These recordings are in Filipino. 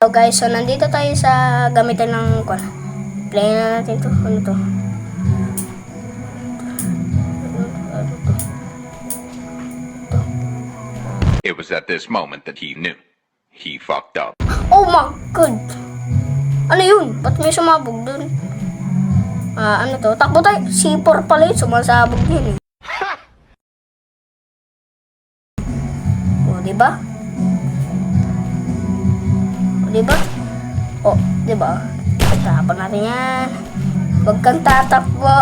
So guys, so nandito tayo sa gamitan ng play na natin to. Ano to? It was at this moment that he knew. He fucked up. Oh my god! Ano yun? Ba't may sumabog dun? Ano to? Takbo tayo. C4 pala yun. Sumasabog yun eh. O, diba? O, diba? O, diba? Tapan natin yan. Huwag kang tatakbo.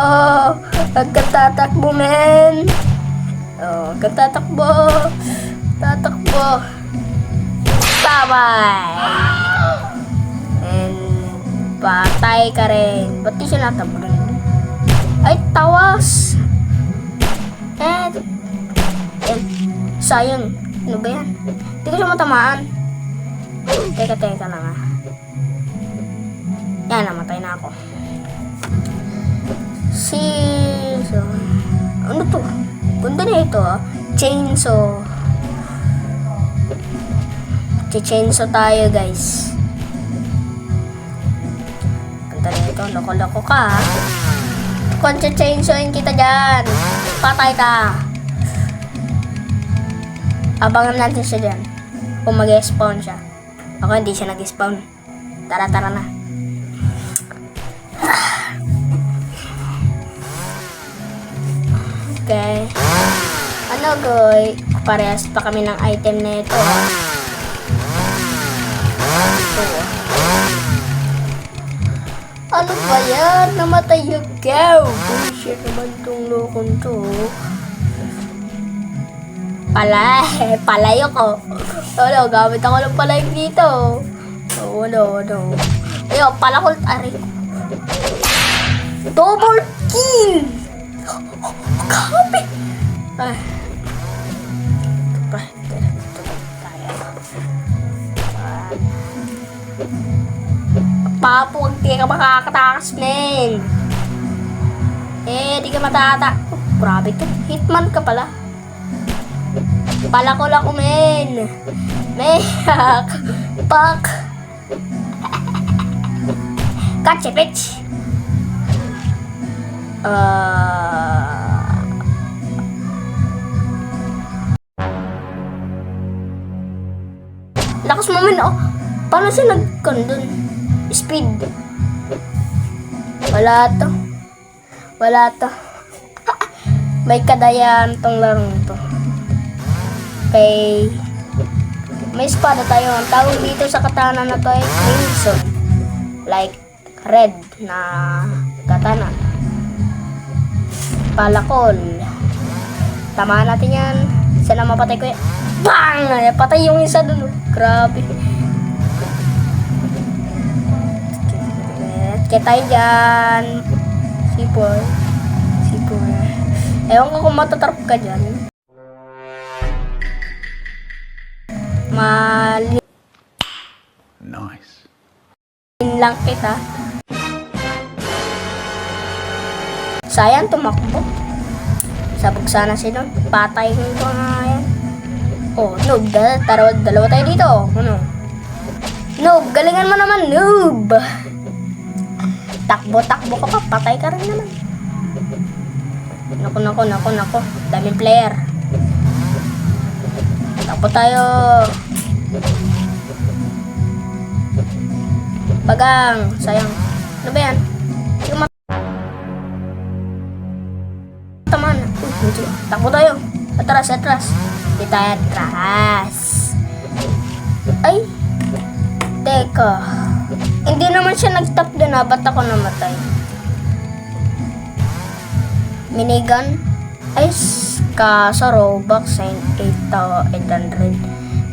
Huwag kang tatakbo, men. O, huwag kang tatakbo. Tatakbo. Tabay! And patay ka rin. Ba't di siya natablan? Ay, tawas! Sayang. Ano ba yan? Hindi ko siya matamaan. Teka lang ah. Yan, namatay na ako. So, ano to? Ganda na ito ah. Chainsaw. Chainsaw tayo guys. Ganda na ito. Loko-loko ka ha. Kung chainsaw kita dyan, patay ka. Abangan natin siya dyan. Kung mag-spawn siya. Ako hindi siya nag-spawn. Tara na. Okay. Ano goy? Parehas pa kami ng item na ito. Ano ba yan? Namatay yung cow. Bullshit naman tong lokon to. Palayo ko. Ano, gamit ako ng palayok dito. No. Ayun, palakol. Ari. Double kill! Grabe! Ay. Papo, hindi ka makakatakas, men. Di ka matata. Grabe to. Hitman ka pala. Palakol ako, men. Meyak. Pak. Catch it, bitch. Lakas mo, men. Oh. Paano siya nag-condon? Speed. Wala to. May kadayan tong larong to. Okay. May espada tayo. Ang tawag dito sa katana na to ay crimson. Like red na katana. Palakol. Tamaan natin yan. Isa na mapatay ko yan. Bang! Patay yung isa dun. Grabe. Kaya tayo dyan. C4. Ewan ko kung matatarap ka dyan. Nice. Lang kita. Sayang tumakbo. Sabog sana si Don. Patay ko nga yan. Oh, noob. Dalawa tayo dito. Ano? Noob, galingan mo naman, noob. Takbo ka pa. Patay ka rin naman. Naku. Daming player. Takbo tayo. Bagang. Sayang. Ano ba yan? Taman. Takbo tayo. Atras. Hindi tayo atras. Ay. Teka. Hindi naman siya nag-stop doon ha. Ba't ako namatay? Minigun? Ay, kaso Robux 800.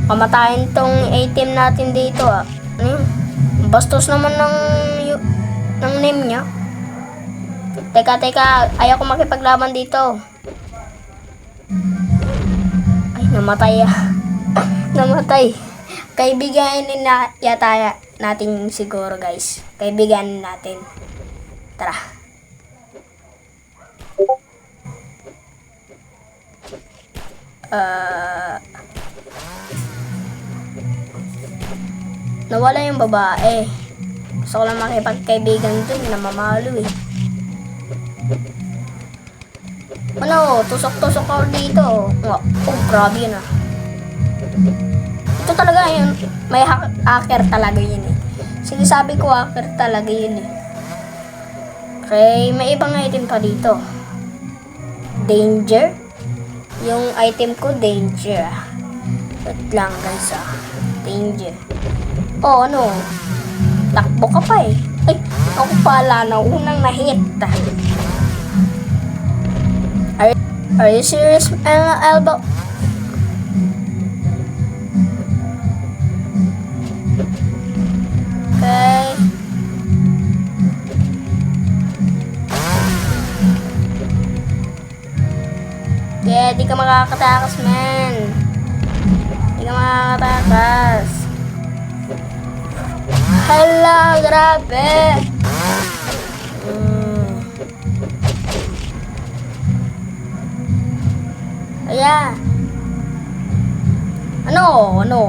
Pamatayin tong A-team natin dito ah. Bastos naman ng name niya. Teka. Ayaw ko makipaglaban dito. Ay, namatay ah. Namatay. Kaibiganin na yata natin siguro guys. Kaibiganin natin. Tara. Nawala yung babae. Gusto ko lang makipagkaibigan dun, namamalo eh. Ano, tusok-tusok ako dito. Oh, grabe yun ah. Ito talaga yun. May hacker talaga yun eh. Sige, sabi ko hacker talaga yun eh. Okay, may ibang item pa dito. Danger. Yung item ko, danger. Wait lang guys ah. Danger. Oh, ano? Takbo ka pa eh. Ay, ako pala na unang na-hit. Are you serious, Elbow? Okay. Yeah, di ka makakatakas, man. Di ka makakatakas. Hala, grabe. Ayan. Ano?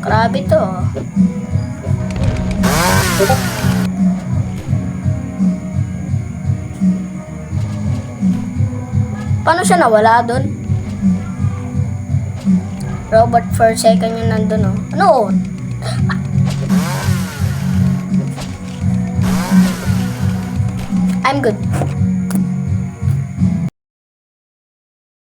Grabe to. Paano siya nawala dun? Robot for a second yung nandun oh. Ano? I'm good.